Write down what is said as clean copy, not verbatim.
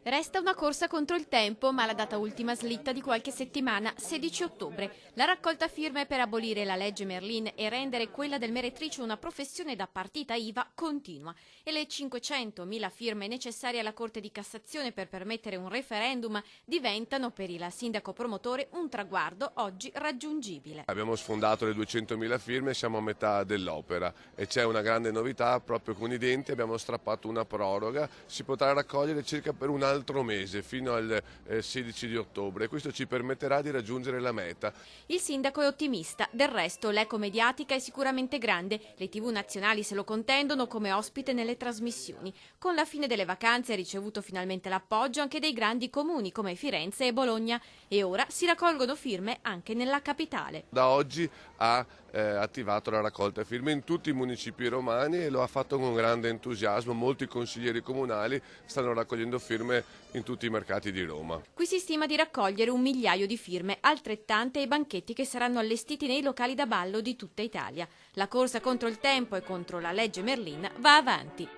Resta una corsa contro il tempo, ma la data ultima slitta di qualche settimana, 16 ottobre. La raccolta firme per abolire la legge Merlin e rendere quella del meretrice una professione da partita IVA continua. E le 500.000 firme necessarie alla Corte di Cassazione per permettere un referendum diventano per il sindaco promotore un traguardo oggi raggiungibile. Abbiamo sfondato le 200.000 firme, siamo a metà dell'opera e c'è una grande novità, proprio con i denti abbiamo strappato una proroga, si potrà raccogliere circa per un altro mese, fino al 16 di ottobre. Questo ci permetterà di raggiungere la meta. Il sindaco è ottimista, del resto l'eco mediatica è sicuramente grande, le TV nazionali se lo contendono come ospite nelle trasmissioni. Con la fine delle vacanze ha ricevuto finalmente l'appoggio anche dei grandi comuni come Firenze e Bologna e ora si raccolgono firme anche nella capitale. Da oggi ha attivato la raccolta firme in tutti i municipi romani e lo ha fatto con grande entusiasmo. Molti consiglieri comunali stanno raccogliendo firme in tutti i mercati di Roma. Qui si stima di raccogliere 1 migliaio di firme, altrettante ai banchetti che saranno allestiti nei locali da ballo di tutta Italia. La corsa contro il tempo e contro la legge Merlin va avanti.